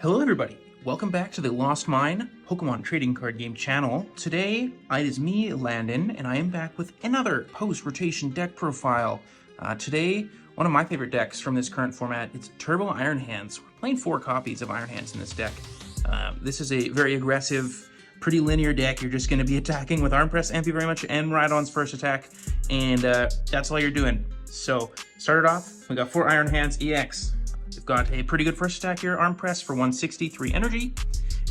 Hello everybody, welcome back to the Lost Mine Pokemon trading card game channel. Today, it is me, Landon, and I am back with another post-rotation deck profile. Today, one of my favorite decks from this current format, it's Turbo Iron Hands. We're playing 4 copies of Iron Hands in this deck. This is a very aggressive, pretty linear deck. You're just going to be attacking with Arm Press, thank you very much, and Rhydon's first attack, and that's all you're doing. So, started off, we got 4 Iron Hands EX. We've got a pretty good first attack here, Arm Press for 163 energy,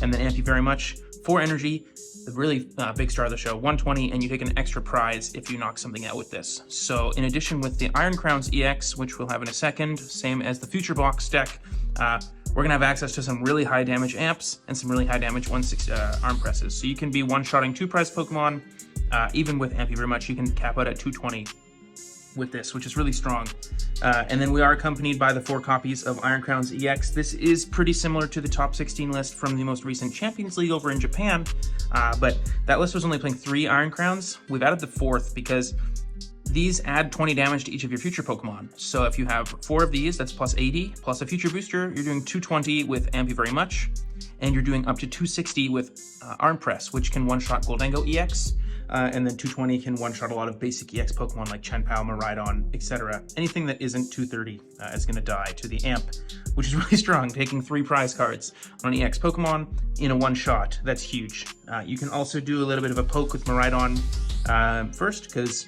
and then thank you very much, 4 energy, the really big star of the show, 120, and you take an extra prize if you knock something out with this. So in addition with the Iron Crowns EX, which we'll have in a second, same as the Future Box deck, we're gonna have access to some really high damage amps and some really high damage 160 Arm Presses. So you can be one-shotting 2 prize Pokemon, even with thank you very much, you can cap out at 220 with this, which is really strong. And then we are accompanied by the 4 copies of Iron Crowns EX. This is pretty similar to the top 16 list from the most recent Champions League over in Japan, but that list was only playing 3 Iron Crowns. We've added the 4th because these add 20 damage to each of your future Pokemon. So if you have 4 of these, that's plus 80, plus a future booster, you're doing 220 with Thank you very much, and you're doing up to 260 with Arm Press, which can one-shot Goldango EX, and then 220 can one-shot a lot of basic EX Pokemon like Chenpao, Miraidon, etc. Anything that isn't 230 is going to die to the Amp, which is really strong, taking 3 prize cards on an EX Pokemon in a one-shot. That's huge. You can also do a little bit of a poke with Miraidon first, because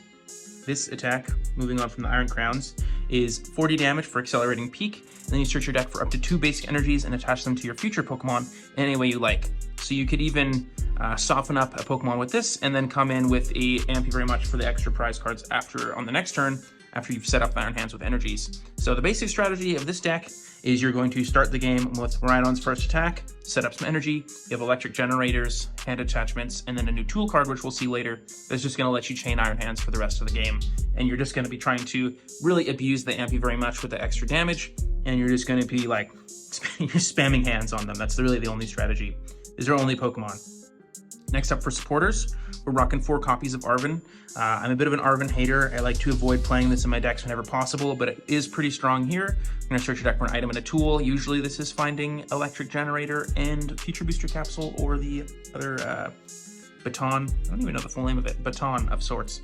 this attack, moving on from the Iron Crowns, is 40 damage for Accelerating Peak, and then you search your deck for up to 2 basic energies and attach them to your future Pokemon in any way you like. So you could even soften up a Pokemon with this, and then come in with a thank you very much for the extra prize cards after on the next turn, after you've set up Iron Hands with energies. So the basic strategy of this deck is you're going to start the game with Rhydon's first attack, set up some energy, you have electric generators, hand attachments, and then a new tool card, which we'll see later, that's just going to let you chain Iron Hands for the rest of the game. And you're just going to be trying to really abuse the thank you very much with the extra damage, and you're just going to be like spamming hands on them. That's really the only strategy. These are only Pokemon. Next up for supporters, we're rocking 4 copies of Arven. I'm a bit of an Arven hater. I like to avoid playing this in my decks whenever possible, but it is pretty strong here. I'm going to search your deck for an item and a tool. Usually this is finding Electric Generator and Future Booster Capsule, or the other baton. I don't even know the full name of it. Baton of sorts.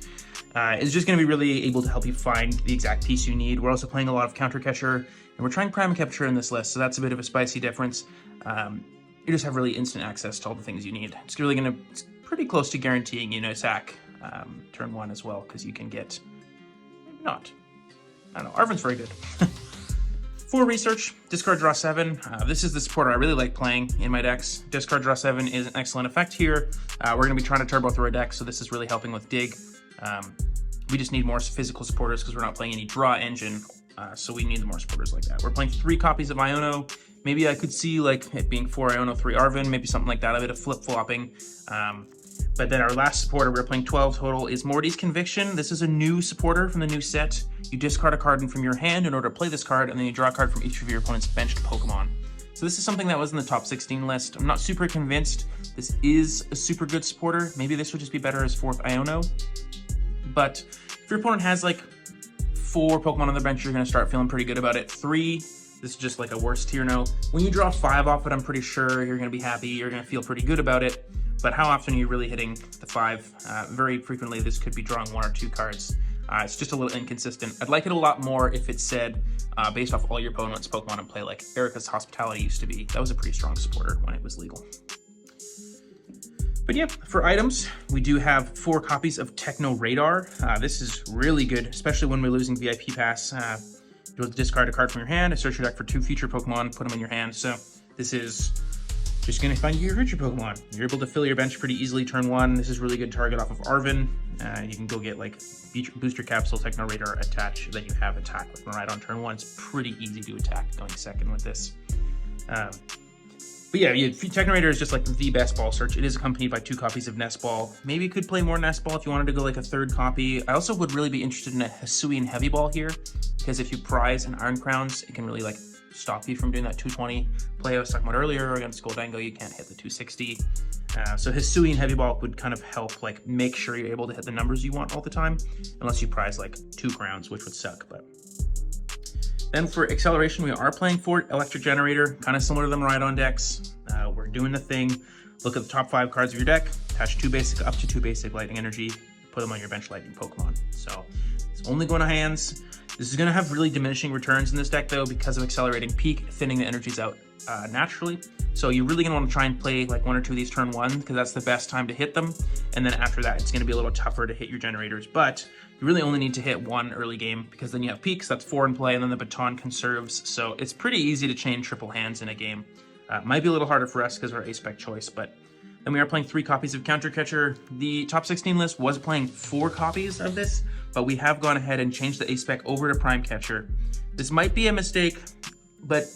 It's just going to be really able to help you find the exact piece you need. We're also playing a lot of Counter Catcher, and we're trying Prime Capture in this list, so that's a bit of a spicy difference. You just have really instant access to all the things you need. It's really it's pretty close to guaranteeing you an attack turn 1 as well, because you can get, maybe not. I don't know, Arven's very good. 4 research, discard draw 7. This is the supporter I really like playing in my decks. Discard draw 7 is an excellent effect here. We're going to be trying to turbo through our deck, so this is really helping with Dig. We just need more physical supporters because we're not playing any draw engine, so we need more supporters like that. We're playing 3 copies of Iono. Maybe I could see like it being 4 Iono, 3 Arven, maybe something like that, a bit of flip-flopping. But then our last supporter, we're playing 12 total, is Morty's Conviction. This is a new supporter from the new set. You discard a card from your hand in order to play this card, and then you draw a card from each of your opponent's benched Pokemon. So this is something that was in the top 16 list. I'm not super convinced this is a super good supporter. Maybe this would just be better as 4th Iono. But if your opponent has like 4 Pokemon on the bench, you're going to start feeling pretty good about it. 3, this is just like a worse tier no. When you draw 5 off it, I'm pretty sure you're going to be happy. You're going to feel pretty good about it. But how often are you really hitting the 5? Very frequently, this could be drawing 1 or 2 cards. It's just a little inconsistent. I'd like it a lot more if it said, based off all your opponent's Pokemon in play, like Erica's Hospitality used to be. That was a pretty strong supporter when it was legal. But yeah, for items, we do have 4 copies of Techno Radar. This is really good, especially when we're losing VIP Pass. You'll discard a card from your hand, search your deck for 2 future Pokemon, put them in your hand. So this is just going to find your future Pokemon. You're able to fill your bench pretty easily turn 1. This is really good target off of Arven. You can go get like Booster Capsule, Techno Radar, attach, then you have attack with Miraidon turn 1. It's pretty easy to attack going second with this. But yeah, Techno Radar is just like the best ball search. It is accompanied by 2 copies of Nest Ball. Maybe you could play more Nest Ball if you wanted to go like a 3rd copy. I also would really be interested in a Hisuian Heavy Ball here, because if you prize an Iron Crowns, it can really like stop you from doing that 220 play I was talking about earlier. Against Goldango, you can't hit the 260. So Hisuian Heavy Ball would kind of help like make sure you're able to hit the numbers you want all the time, unless you prize like 2 crowns, which would suck. But Then for acceleration, we are playing Fort Electric Generator, kind of similar to the Miraidon decks. We're doing the thing. Look at the top 5 cards of your deck, attach up to two basic lightning energy, put them on your bench lightning Pokemon. So it's only going to hands. This is going to have really diminishing returns in this deck though because of accelerating peak, thinning the energies out naturally. So you're really going to want to try and play like 1 or 2 of these turn 1 because that's the best time to hit them. And then after that, it's going to be a little tougher to hit your generators. But you really only need to hit 1 early game because then you have peaks, that's 4 in play, and then the baton conserves. So it's pretty easy to chain triple hands in a game. Might be a little harder for us because we're A-spec choice, but then we are playing 3 copies of Counter Catcher. The top 16 list was playing 4 copies of this, but we have gone ahead and changed the A-spec over to Prime Catcher. This might be a mistake, but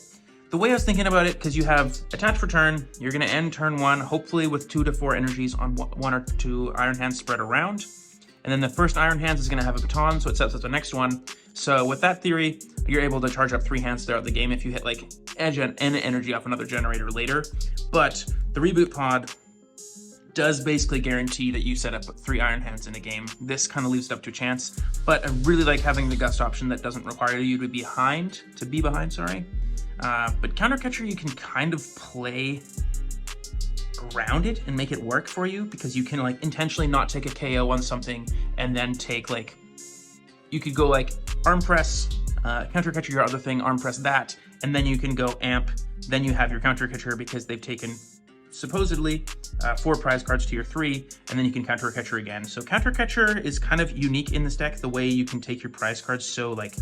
the way I was thinking about it, because you have attach for turn, you're going to end turn 1, hopefully with 2 to 4 energies on 1 or 2 Iron Hands spread around. And then the first Iron Hands is going to have a baton, so it sets up the next one. So with that theory, you're able to charge up 3 hands throughout the game if you hit like edge and energy off another generator later. But the reboot pod does basically guarantee that you set up 3 Iron Hands in a game. This kind of leaves it up to chance, but I really like having the gust option that doesn't require you to be behind, but Counter Catcher, you can kind of play around it and make it work for you because you can like intentionally not take a KO on something and then take like, you could go like arm press, Counter Catcher your other thing, arm press that, and then you can go amp, then you have your Counter Catcher because they've taken supposedly 4 prize cards to your 3, and then you can Counter Catcher again. So Counter Catcher is kind of unique in this deck, the way you can take your prize cards so like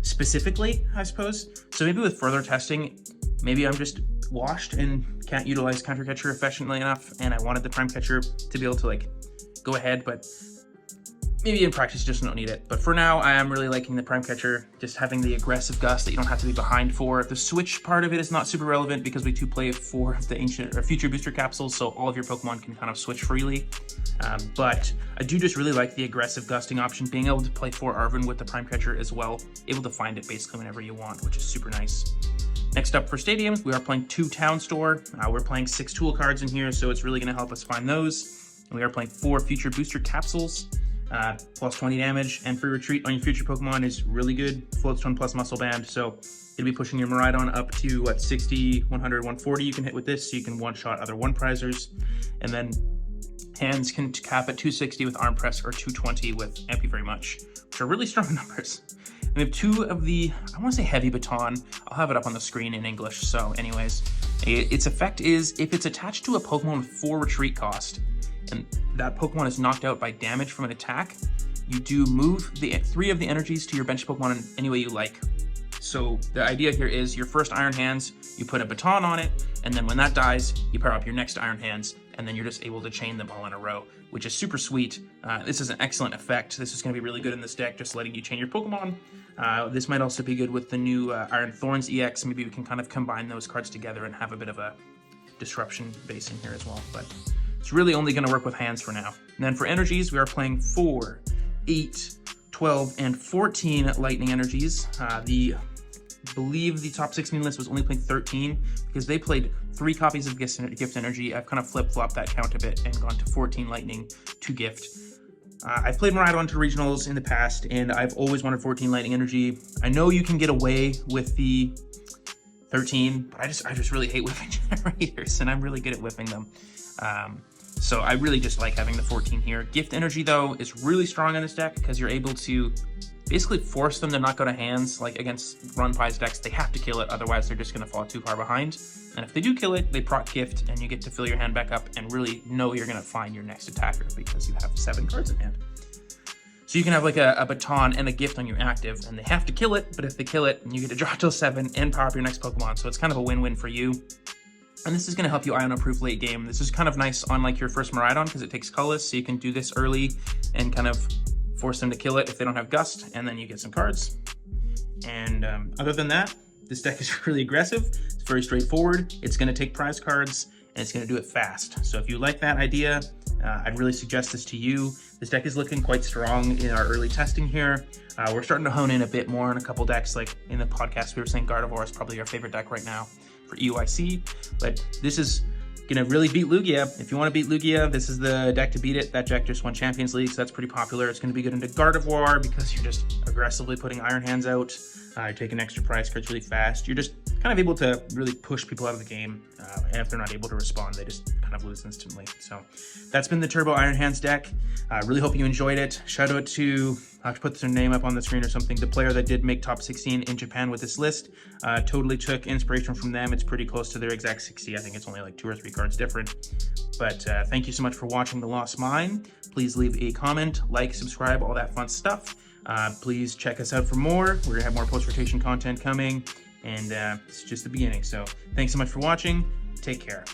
specifically, I suppose. So maybe with further testing, maybe I'm just washed and can't utilize Counter Catcher efficiently enough, and I wanted the Prime Catcher to be able to like go ahead, but maybe in practice you just don't need it. But for now, I am really liking the Prime Catcher, just having the aggressive gust that you don't have to be behind for. The switch part of it is not super relevant because we do play 4 of the ancient or future booster capsules, so all of your Pokemon can kind of switch freely. But I do just really like the aggressive gusting option, being able to play 4 Arven with the Prime Catcher as well, able to find it basically whenever you want, which is super nice. Next up for stadiums, we are playing 2 Town Store. We're playing 6 tool cards in here, so it's really going to help us find those. And we are playing 4 future booster capsules. Plus 20 damage, and free retreat on your future Pokemon is really good. Floats 1 plus muscle band, so you'll be pushing your Miraidon up to what, 60, 100, 140 you can hit with this, so you can one-shot other 1-prizers. And then hands can cap at 260 with arm press or 220 with Thank You Very Much, which are really strong numbers. And we have 2 of the, I want to say heavy baton. I'll have it up on the screen in English. So anyways, its effect is if it's attached to a Pokemon with 4 retreat cost, and that Pokemon is knocked out by damage from an attack, you do move the 3 of the energies to your bench Pokemon in any way you like. So the idea here is your first Iron Hands, you put a baton on it, and then when that dies, you pair up your next Iron Hands, and then you're just able to chain them all in a row, which is super sweet. This is an excellent effect. This is going to be really good in this deck, just letting you chain your Pokemon. This might also be good with the new Iron Thorns EX. Maybe we can kind of combine those cards together and have a bit of a disruption base in here as well. But it's really only going to work with hands for now. And then for energies, we are playing 4, 8, 12, and 14 lightning energies. I believe the top 16 list was only playing 13 because they played 3 copies of gift energy. I've kind of flip-flopped that count a bit and gone to 14 lightning to gift. I've played Miraidon to regionals in the past, and I've always wanted 14 lightning energy. I know you can get away with the 13, but I just really hate whipping generators, and I'm really good at whipping them. So I really just like having the 14 here. Gift energy though is really strong in this deck because you're able to basically force them to not go to hands. Like against Run Pies decks, they have to kill it, otherwise they're just going to fall too far behind. And if they do kill it, they proc gift, and you get to fill your hand back up and really know you're going to find your next attacker because you have 7 cards in hand. So you can have like a baton and a gift on your active, and they have to kill it, but if they kill it, you get to draw till 7 and power up your next Pokemon. So it's kind of a win-win for you. And this is going to help you Iono-proof late game. This is kind of nice on like your first Miraidon because it takes colorless, so you can do this early and kind of force them to kill it if they don't have Gust, and then you get some cards. And other than that, this deck is really aggressive. It's very straightforward. It's going to take prize cards, and it's going to do it fast. So if you like that idea, I'd really suggest this to you. This deck is looking quite strong in our early testing here. We're starting to hone in a bit more on a couple decks. Like in the podcast, we were saying Gardevoir is probably our favorite deck right now for EUIC, but this is gonna really beat Lugia. If you want to beat Lugia, this is the deck to beat it. That deck just won Champions League, so that's pretty popular. It's gonna be good into Gardevoir because you're just a aggressively putting Iron Hands out, you're taking extra prize cards really fast, you're just kind of able to really push people out of the game, and if they're not able to respond, they just kind of lose instantly. So that's been the Turbo Iron Hands deck. I really hope you enjoyed it. Shout out to, I have to put their name up on the screen or something, the player that did make top 16 in Japan with this list. Totally took inspiration from them. It's pretty close to their exact 60. I think it's only like 2 or 3 cards different. But thank you so much for watching The Lost Mine. Please leave a comment, like, subscribe, all that fun stuff. Please check us out for more. We're gonna have more post-rotation content coming, and it's just the beginning. So thanks so much for watching. Take care.